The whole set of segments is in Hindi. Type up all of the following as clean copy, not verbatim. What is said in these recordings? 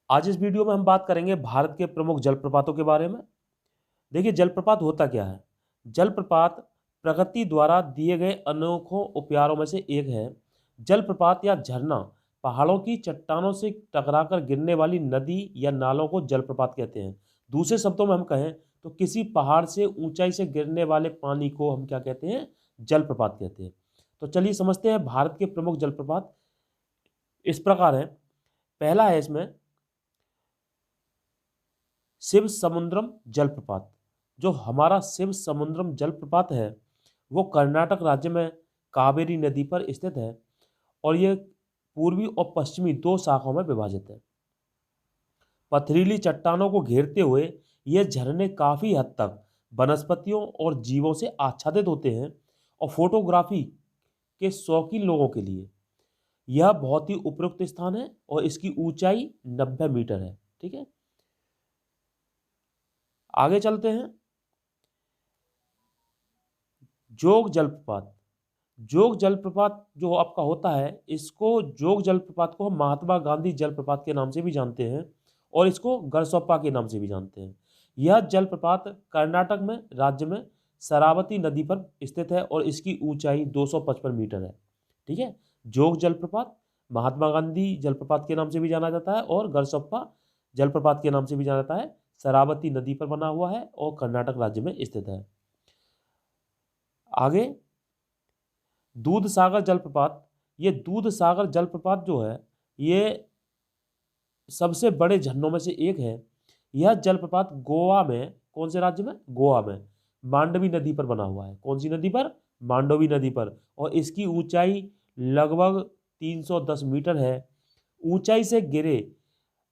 आज इस वीडियो में हम बात करेंगे भारत के प्रमुख जलप्रपातों के बारे में। देखिए, जलप्रपात होता क्या है। जलप्रपात प्रकृति द्वारा दिए गए अनोखों उपहारों में से एक है। जलप्रपात या झरना पहाड़ों की चट्टानों से टकराकर गिरने वाली नदी या नालों को जलप्रपात कहते हैं। दूसरे शब्दों में हम कहें तो किसी पहाड़ से ऊंचाई से गिरने वाले पानी को हम क्या कहते हैं? जलप्रपात कहते हैं। तो चलिए समझते हैं भारत के प्रमुख जलप्रपात इस प्रकार हैं। पहला है इसमें शिव समुद्रम जलप्रपात। जो हमारा शिव समुद्रम जलप्रपात है वो कर्नाटक राज्य में कावेरी नदी पर स्थित है और ये पूर्वी और पश्चिमी दो शाखाओं में विभाजित है। पथरीली चट्टानों को घेरते हुए ये झरने काफ़ी हद तक वनस्पतियों और जीवों से आच्छादित होते हैं और फोटोग्राफी के शौकीन लोगों के लिए यह बहुत ही उपयुक्त स्थान है और इसकी ऊंचाई 90 मीटर है। ठीक है, आगे चलते हैं। जोग जलप्रपात। जोग जलप्रपात जो आपका होता है, इसको जोग जलप्रपात को हम महात्मा गांधी जलप्रपात के नाम से भी जानते हैं और इसको गरसोप्पा के नाम से भी जानते हैं। यह जलप्रपात कर्नाटक में राज्य में शरावती नदी पर स्थित है और इसकी ऊंचाई 255 मीटर है। ठीक है, जोग जलप्रपात महात्मा गांधी जलप्रपात के नाम से भी जाना जाता है और गरसोप्पा जलप्रपात के नाम से भी जाना जाता है। शरावती नदी पर बना हुआ है और कर्नाटक राज्य में स्थित है। आगे दूध सागर जलप्रपात। ये दूध सागर जलप्रपात जो है ये सबसे बड़े झरनों में से एक है। यह जलप्रपात गोवा में, कौन से राज्य में? गोवा में मांडवी नदी पर बना हुआ है। कौन सी नदी पर? मांडवी नदी पर। और इसकी ऊंचाई लगभग 310 मीटर है। ऊंचाई से गिरे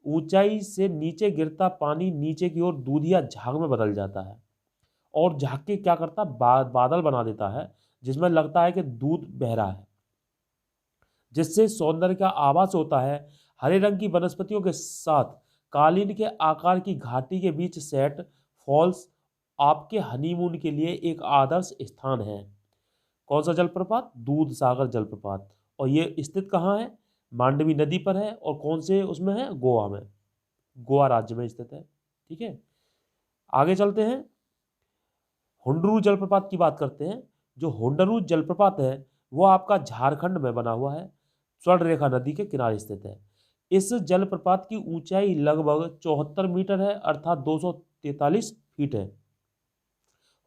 ऊंचाई से नीचे गिरता पानी नीचे की ओर दूधिया झाग में बदल जाता है और झाग के क्या करता बादल बना देता है जिसमें लगता है कि दूध बह रहा है, जिससे सौंदर्य का आभास होता है। हरे रंग की वनस्पतियों के साथ कालीन के आकार की घाटी के बीच सेट फॉल्स आपके हनीमून के लिए एक आदर्श स्थान है। कौन सा जलप्रपात? दूध सागर जलप्रपात। और ये स्थित कहाँ है? मांडवी नदी पर है। और कौन से उसमें है? गोवा में, गोवा राज्य में स्थित है। ठीक है, आगे चलते हैं। हुंडरू जलप्रपात की बात करते हैं। जो हुंडरू जलप्रपात है वो आपका झारखंड में बना हुआ है, स्वर्ण रेखा नदी के किनारे स्थित है। इस जलप्रपात की ऊंचाई लगभग 74 मीटर है, अर्थात 243 फीट है।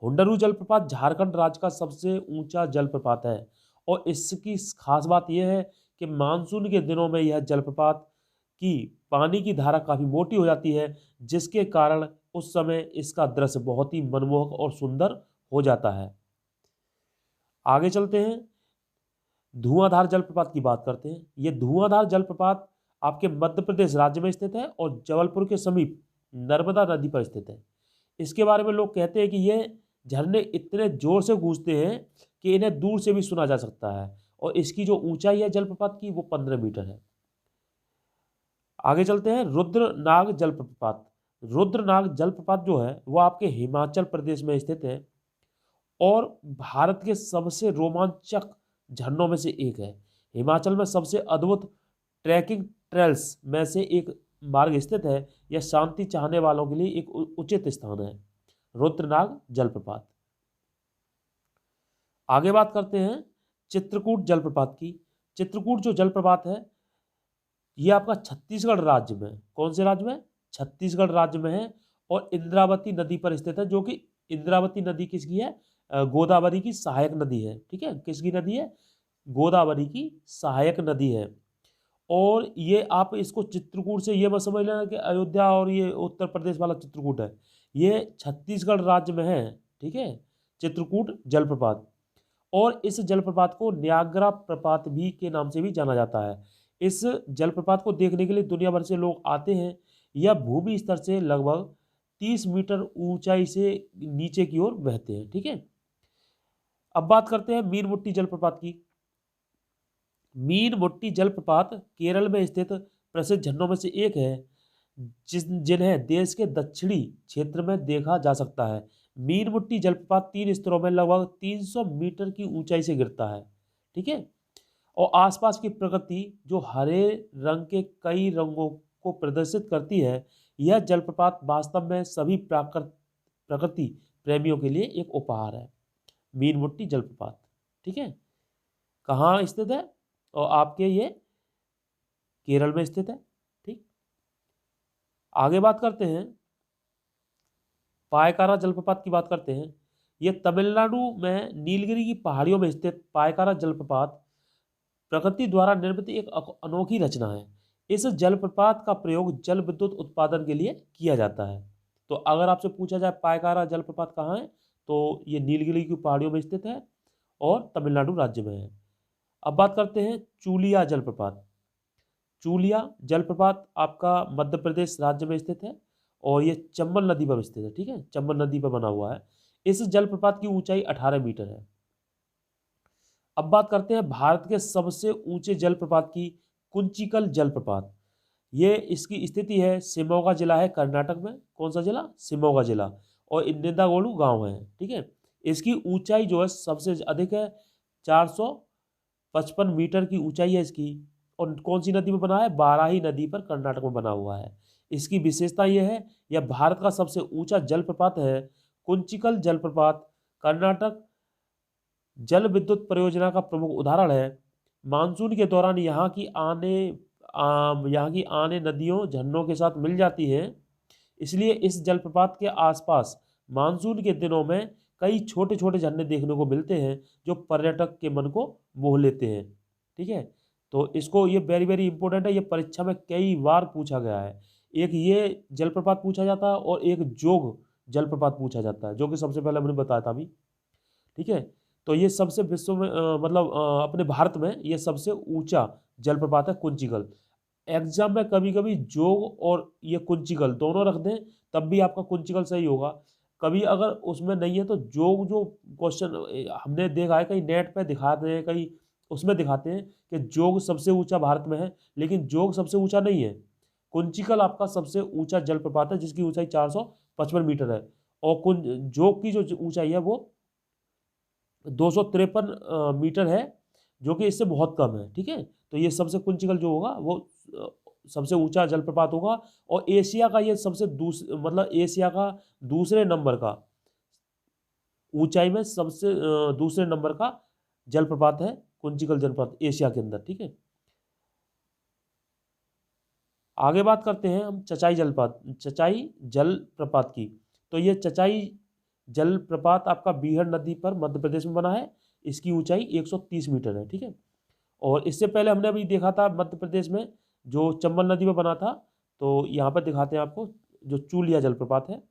हुंडरू जलप्रपात झारखंड राज्य का सबसे ऊंचा जलप्रपात है और इसकी खास बात यह है कि मानसून के दिनों में यह जलप्रपात की पानी की धारा काफ़ी मोटी हो जाती है, जिसके कारण उस समय इसका दृश्य बहुत ही मनमोहक और सुंदर हो जाता है। आगे चलते हैं, धुआंधार जलप्रपात की बात करते हैं। ये धुआंधार जलप्रपात आपके मध्य प्रदेश राज्य में स्थित है और जबलपुर के समीप नर्मदा नदी पर स्थित है। इसके बारे में लोग कहते हैं कि ये झरने इतने जोर से गूंजते हैं कि इन्हें दूर से भी सुना जा सकता है और इसकी जो ऊंचाई है जलप्रपात की वो 15 मीटर है। आगे चलते हैं, रुद्रनाग जलप्रपात। रुद्रनाग जलप्रपात जो है वो आपके हिमाचल प्रदेश में स्थित है और भारत के सबसे रोमांचक झरनों में से एक है। हिमाचल में सबसे अद्भुत ट्रैकिंग ट्रेल्स में से एक मार्ग स्थित है। यह शांति चाहने वालों के लिए एक उचित स्थान है, रुद्रनाग जलप्रपात। आगे बात करते हैं चित्रकूट जलप्रपात की। चित्रकूट जो जलप्रपात है ये आपका छत्तीसगढ़ राज्य में, कौन से राज्य में? छत्तीसगढ़ राज्य में है और इंद्रावती नदी पर स्थित है, जो कि इंद्रावती नदी किसकी है? गोदावरी की सहायक नदी है। ठीक है, किसकी नदी है? गोदावरी की सहायक नदी है। और ये आप इसको चित्रकूट से ये मत समझ लेना कि अयोध्या और ये उत्तर प्रदेश वाला चित्रकूट है, ये छत्तीसगढ़ राज्य में है। ठीक है, चित्रकूट जलप्रपात। और इस जलप्रपात को न्यागरा प्रपात भी के नाम से भी जाना जाता है। इस जलप्रपात को देखने के लिए दुनिया भर से लोग आते हैं। यह भूमि स्तर से लगभग 30 मीटर ऊंचाई से नीचे की ओर बहते हैं। ठीक है, अब बात करते हैं मीनमुट्टी जलप्रपात की। मीनमुट्टी जलप्रपात केरल में स्थित प्रसिद्ध झरनों में से एक है जिन्हें देश के दक्षिणी क्षेत्र में देखा जा सकता है। मीनमुट्टी जलप्रपात 3 स्तरों में लगभग 300 मीटर की ऊंचाई से गिरता है। ठीक है, और आसपास की प्रकृति जो हरे रंग के कई रंगों को प्रदर्शित करती है। यह जलप्रपात वास्तव में सभी प्रकृति प्रेमियों के लिए एक उपहार है। मीनमुट्टी जलप्रपात, ठीक है, कहाँ स्थित है? और आपके ये केरल में स्थित है। ठीक, आगे बात करते हैं, पायकारा जलप्रपात की बात करते हैं। यह तमिलनाडु में नीलगिरी की पहाड़ियों में स्थित पायकारा जलप्रपात प्रकृति द्वारा निर्मित एक अनोखी रचना है। इस जलप्रपात का प्रयोग जल विद्युत उत्पादन के लिए किया जाता है। तो अगर आपसे पूछा जाए पायकारा जलप्रपात कहाँ है, तो ये नीलगिरी की पहाड़ियों में स्थित है और तमिलनाडु राज्य में है। अब बात करते हैं चूलिया जलप्रपात। चूलिया जलप्रपात आपका मध्य प्रदेश राज्य में स्थित है और ये चंबल नदी पर स्थित है। ठीक है, चंबल नदी पर बना हुआ है। इस जलप्रपात की ऊंचाई 18 मीटर है। अब बात करते हैं भारत के सबसे ऊंचे जलप्रपात की, कुंचिकल जलप्रपात। ये इसकी स्थिति है शिमोगा जिला है कर्नाटक में। कौन सा जिला? शिमोगा जिला। और निंदागोलू गांव है। ठीक है, इसकी ऊंचाई जो है सबसे अधिक है, 455 मीटर की ऊंचाई है इसकी। और कौन सी नदी में बना है? बाराही नदी पर कर्नाटक में बना हुआ है। इसकी विशेषता यह है, यह भारत का सबसे ऊंचा जलप्रपात है। कुंचिकल जलप्रपात कर्नाटक जल विद्युत परियोजना का प्रमुख उदाहरण है। मानसून के दौरान यहाँ की आने नदियों झरनों के साथ मिल जाती हैं। इसलिए इस जलप्रपात के आसपास मानसून के दिनों में कई छोटे छोटे झरने देखने को मिलते हैं जो पर्यटक के मन को मोह लेते हैं। ठीक है, तो इसको ये वेरी वेरी इंपॉर्टेंट है, ये परीक्षा में कई बार पूछा गया है। एक ये जलप्रपात पूछा जाता है और एक जोग जलप्रपात पूछा जाता है, जो कि सबसे पहले मैंने बताया था अभी। ठीक है, तो ये सबसे विश्व में मतलब अपने भारत में ये सबसे ऊंचा जलप्रपात है कुंचिकल। एग्जाम में कभी कभी जोग और ये कुंचिकल दोनों रख दें तब भी आपका कुंचिकल सही होगा। कभी अगर उसमें नहीं है तो जोग, जो क्वेश्चन हमने देखा है कहीं नेट पे दिखाते हैं, कहीं उसमें दिखाते हैं कि जोग सबसे ऊंचा भारत में है, लेकिन जोग सबसे ऊंचा नहीं है। कुंचिकल आपका सबसे ऊंचा जलप्रपात है जिसकी ऊंचाई 455 मीटर है। और जोग की जो ऊंचाई है वो 253 मीटर है, जो कि इससे बहुत कम है। ठीक है, तो ये सबसे कुंचिकल जो होगा वो सबसे ऊंचा जलप्रपात होगा। और एशिया का ये सबसे मतलब एशिया का दूसरे नंबर का ऊंचाई में सबसे दूसरे नंबर का जलप्रपात है कुंचिकल जलप्रपात एशिया के अंदर। ठीक है, आगे बात करते हैं हम चचाई जलप्रपात की। तो ये चचाई जलप्रपात आपका बीहड़ नदी पर मध्य प्रदेश में बना है। इसकी ऊंचाई 130 मीटर है। ठीक है, और इससे पहले हमने अभी देखा था मध्य प्रदेश में जो चंबल नदी में बना था। तो यहाँ पर दिखाते हैं आपको जो चूलिया जलप्रपात है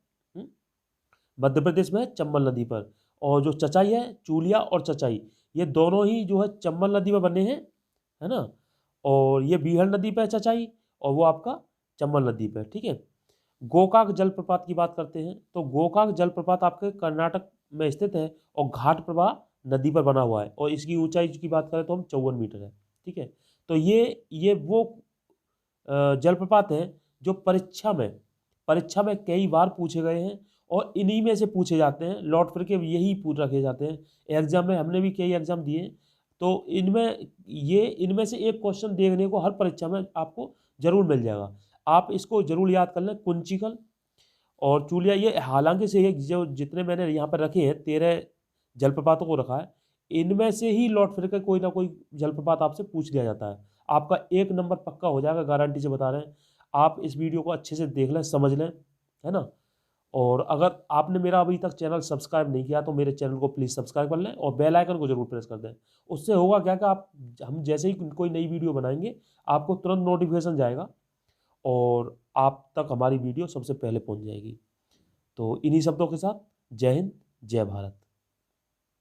मध्य प्रदेश में चंबल नदी पर। और जो चचाई है, चूलिया और चचाई, ये दोनों ही जो है चंबल नदी में बने हैं, है ना। और ये बीहड़ नदी पर है चचाई, और वो आपका चंबल नदी पर। ठीक है, गोकाक जलप्रपात की बात करते हैं। तो गोकाक जलप्रपात आपके कर्नाटक में स्थित है और घाट प्रवाह नदी पर बना हुआ है। और इसकी ऊंचाई की बात करें तो हम 54 मीटर है। ठीक है, तो ये वो जलप्रपात हैं जो परीक्षा में कई बार पूछे गए हैं और इन्हीं में से पूछे जाते हैं। लौट फिर के यही पूछ रखे जाते हैं एग्जाम में। हमने भी कई एग्जाम दिए, तो इनमें से एक क्वेश्चन देखने को हर परीक्षा में आपको जरूर मिल जाएगा। आप इसको जरूर याद कर लें, कुंचिकल और चूलिया। ये हालांकि से जो जितने मैंने यहाँ पर रखे हैं 13 जलप्रपातों को रखा है, इनमें से ही लौट फिर के कोई ना कोई जलप्रपात आपसे पूछ लिया जाता है। आपका 1 नंबर पक्का हो जाएगा, गारंटी से बता रहे हैं। आप इस वीडियो को अच्छे से देख लें, समझ लें, है ना। और अगर आपने मेरा अभी तक चैनल सब्सक्राइब नहीं किया तो मेरे चैनल को प्लीज़ सब्सक्राइब कर लें और बेल आइकन को जरूर प्रेस कर दें। उससे होगा क्या कि हम जैसे ही कोई नई वीडियो बनाएंगे आपको तुरंत नोटिफिकेशन जाएगा और आप तक हमारी वीडियो सबसे पहले पहुंच जाएगी। तो इन्हीं शब्दों के साथ जय हिंद, जय भारत।